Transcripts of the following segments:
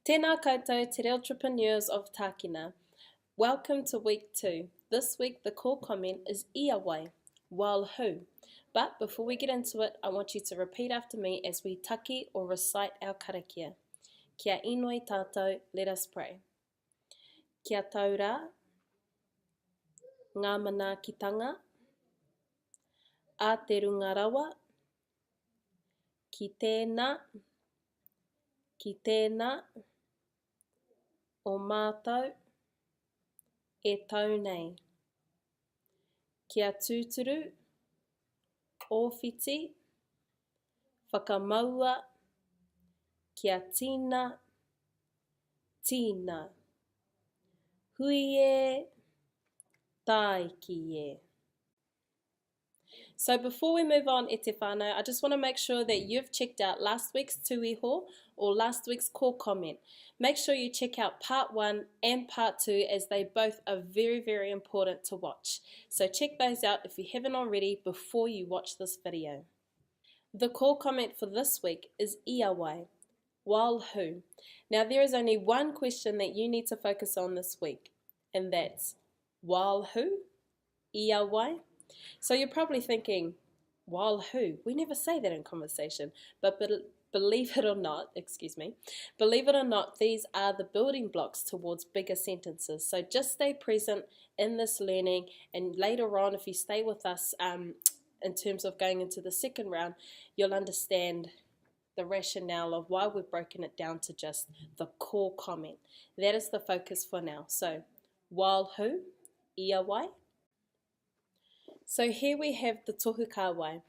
Tēnā koutou te Reo-Trepeneurs of Tākina. Welcome to week 2. This week the core comment is ia wai, while who. But before we get into it, I want you to repeat after me as we taki or recite our karakia. Kia inoi tātou, let us pray. Kia taura, ngā manaakitanga, a te runga rawa, ki tēnā, o mātou, e tau nei. Kia tūturu, ōwhiti, whakamaua, kia tīna, hui e, tai ki e. So before we move on, e te whānau, I just want to make sure that you've checked out last week's tūiho or last week's core comment. Make sure you check out part 1 and part 2 as they both are very, very important to watch. So check those out if you haven't already before you watch this video. The core comment for this week is ia wai, while who. Now there is only one question that you need to focus on this week, and that's while who, ia wai. So you're probably thinking, while who? We never say that in conversation, but believe it or not, these are the building blocks towards bigger sentences. So just stay present in this learning, and later on, if you stay with us in terms of going into the second round, you'll understand the rationale of why we've broken it down to just the core comment. That is the focus for now. So, while who, ia wai. So here we have the tohu kāwai.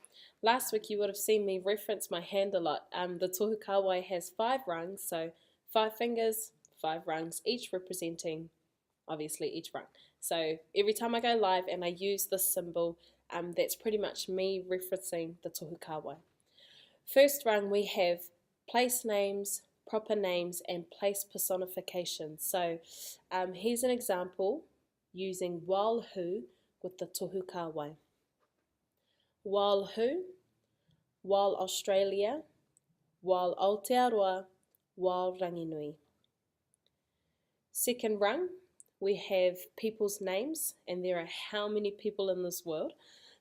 Last week you would have seen me reference my hand a lot. The tohu kāwai has 5 rungs, so 5 fingers, 5 rungs, each representing obviously each rung. So every time I go live and I use this symbol, that's pretty much me referencing the tohu kāwai. First rung we have place names, proper names, and place personification. So here's an example using while who with the tohu kāwai. While who, while Australia, while Aotearoa, while Ranginui. Second rung, we have people's names, and there are how many people in this world?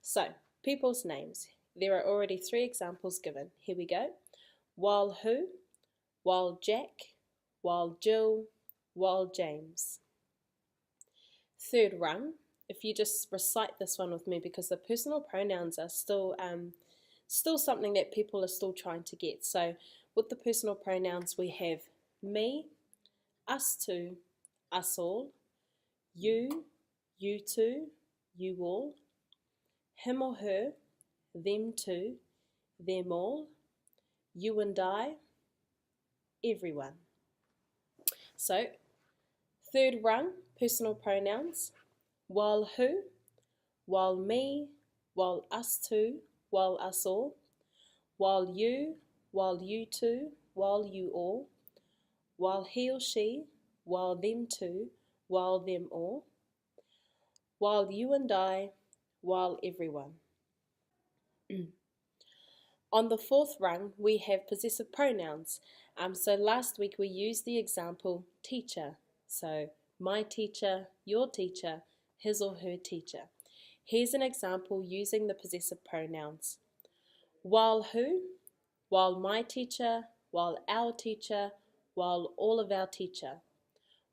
So, people's names. There are already 3 examples given. Here we go. While who, while Jack, while Jill, while James. Third rung, if you just recite this one with me, because the personal pronouns are still something that people are still trying to get. So with the personal pronouns we have me, us two, us all, you, you two, you all, him or her, them two, them all, you and I, everyone. So third rung, personal pronouns. While who, while me, while us two, while us all, while you two, while you all, while he or she, while them two, while them all, while you and I, while everyone. On the fourth rung, we have possessive pronouns. So last week we used the example teacher. So my teacher, your teacher, his or her teacher. Here's an example using the possessive pronouns. While who? While my teacher, while our teacher, while all of our teacher.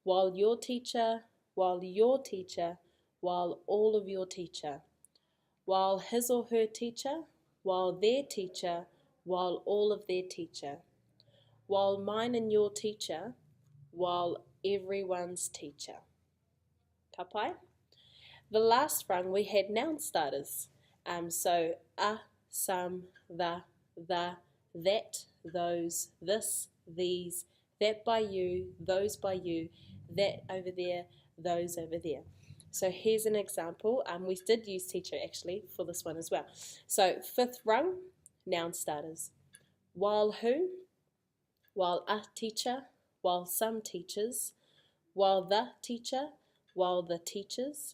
While your teacher, while your teacher, while all of your teacher. While his or her teacher, while their teacher, while all of their teacher. While mine and your teacher, while everyone's teacher. Ka pai? The last rung we had noun starters. So a, some, the, that, those, this, these, that by you, those by you, that over there, those over there. So here's an example. We did use teacher actually for this one as well. So fifth rung, noun starters. While who? While a teacher, while some teachers, while the teacher, while the teachers,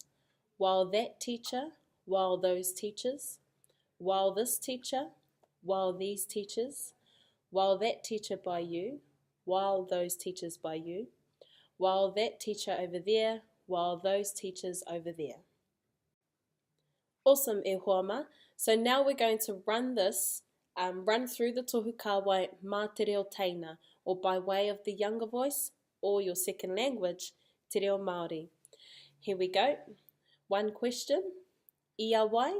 while that teacher, while those teachers, while this teacher, while these teachers, while that teacher by you, while those teachers by you, while that teacher over there, while those teachers over there. Awesome, e huama. So now we're going to run through the tohukawai mā te reo teina, or by way of the younger voice, or your second language, te reo Māori. Here we go. One question. Ia wai.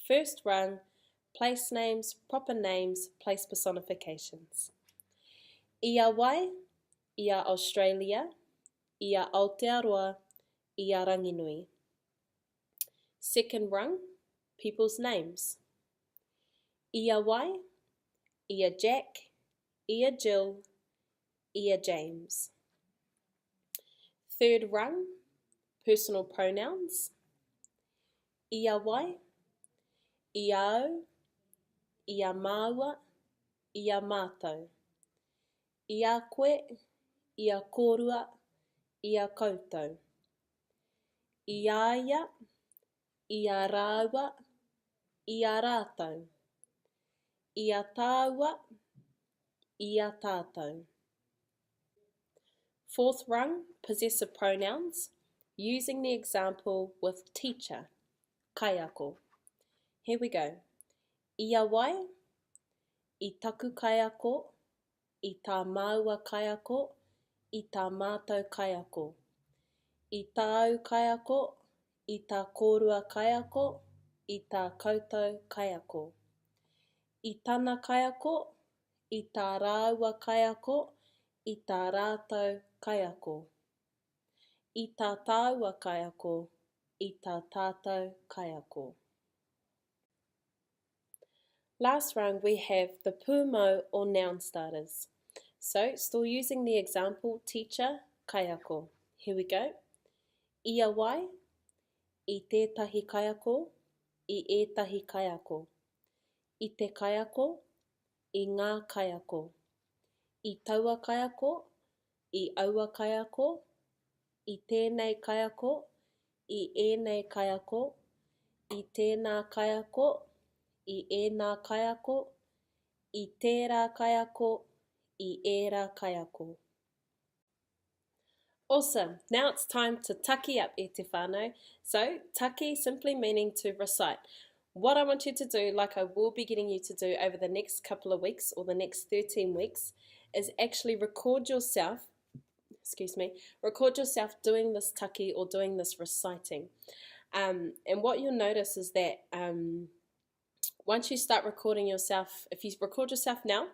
First rung, place names, proper names, place personifications. Ia wai, ia Australia, ia Aotearoa, ia Ranginui. Second rung, people's names. Ia wai, ia Jack, ia Jill, ia James. Third rung, personal pronouns. Ia wai, ia au, ia māua, ia mātou. Ia koe, ia kōrua, ia koutou. Ia ia, ia rāua, ia rātou. Ia tāua, ia tātou. Fourth rung, possessive pronouns, using the example with teacher, kaiako. Here we go. Ia wai, I taku kaiako, I tā māua kaiako, I tā mātou kaiako. I tā au kaiako, I tā kōrua kaiako, I tā koutou kaiako. I tāna kaiako, I tā rāua kaiako, I tā rātou kaiako. I tā tāua kaiako, I tā tātou kaiako. Last rung we have the pūmo or noun starters. So, still using the example teacher, kaiako. Here we go. Ia wai, I tētahi kaiako, I ētahi kaiako. I te kaiako, I ngā kaiako. I taua kaiako, I aua kaiako. I tēnei kaiako, I ēnei kaiako. I tēnā kaiako, I ēnā kaiako. I tērā kaiako, I ērā kaiako. Awesome. Now it's time to taki up, e te whānau. So, taki simply meaning to recite. What I want you to do, like I will be getting you to do over the next couple of weeks or the next 13 weeks, is actually record yourself doing this taki or doing this reciting. And what you'll notice is that once you start recording yourself, if you record yourself now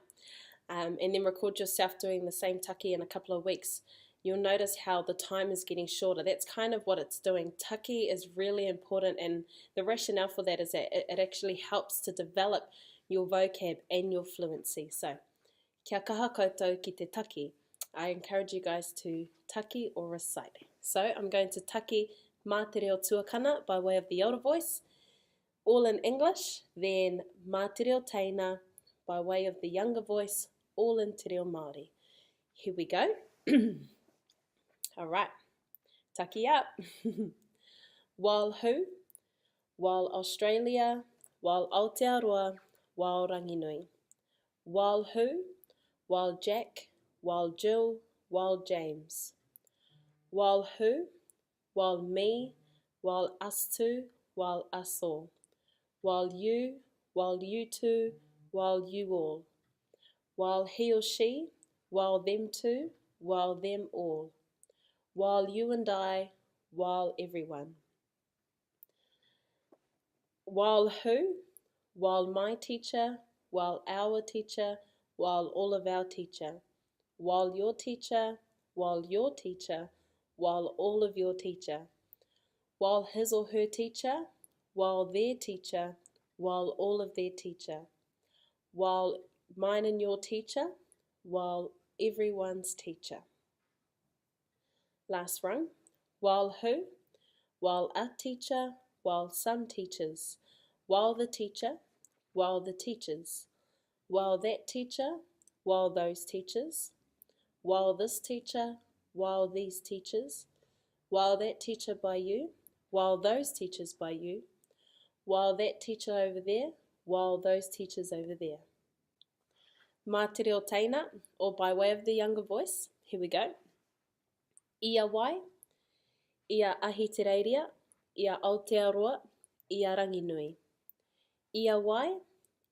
and then record yourself doing the same taki in a couple of weeks, you'll notice how the time is getting shorter. That's kind of what it's doing. Taki is really important, and the rationale for that is that it actually helps to develop your vocab and your fluency. So, kia kaha koutou ki te taki. I encourage you guys to taki or recite. So, I'm going to taki mā te reo tuakana by way of the older voice, all in English, then mā te reo teina by way of the younger voice, all in te reo Māori. Here we go. All right, taki up. While who? While Australia, while Aotearoa, while Ranginui. While who? While Jack, while Jill, while James. While who? While me, while us two, while us all. While you two, while you all. While he or she, while them two, while them all. While you and I, while everyone. While who? While my teacher, while our teacher, while all of our teacher. While your teacher, while your teacher, while all of your teacher. While his or her teacher, while their teacher, while all of their teacher. While mine and your teacher, while everyone's teacher. Last rung. While who? While a teacher, while some teachers. While the teacher, while the teachers. While that teacher, while those teachers. While this teacher, while these teachers. While that teacher by you, while those teachers by you. While that teacher over there, while those teachers over there. Mā te reo teina, or by way of the younger voice. Here we go. Ia wai, ia ahi te reiria, ia Aotearoa, ia Ranginui. Ia wai,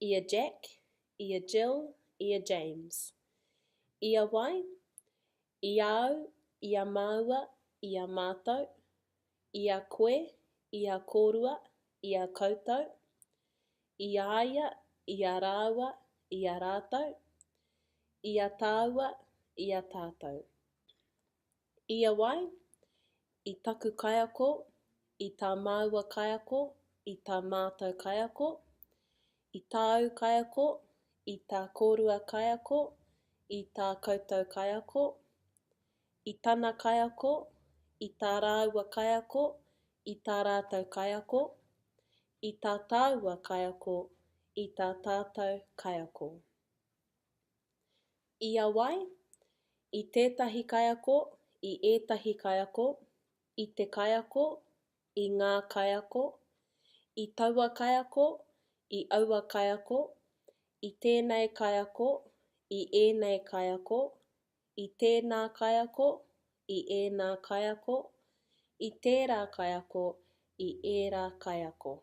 ia Jack, ia Jill, ia James. Ia wai, ia au, ia maua, ia mātou. Ia koe, ia kōrua, ia koutou. Ia aia, ia rāua, ia rātou. Ia tāua, ia tātou. Ia wai, i taku kaiako, i tā māua kaiako, i tā mātou kaiako, i tā au kaiako, i tā kōrua kaiako, i tā koutou kaiako, i tāna kaiako, i tā rāua kaiako, i tā rātou kaiako, i tā tāua kaiako, i tā tātou kaiako. Ia wai, i tētahi kaiako, i ētahi kaiako, i te kaiako, i ngā kaiako, i taua kaiako, i aua kaiako, i tēnei kaiako, i ēnei kaiako, i tēnā kaiako, i ēnā kaiako, i tērā kaiako, i ērā kaiako.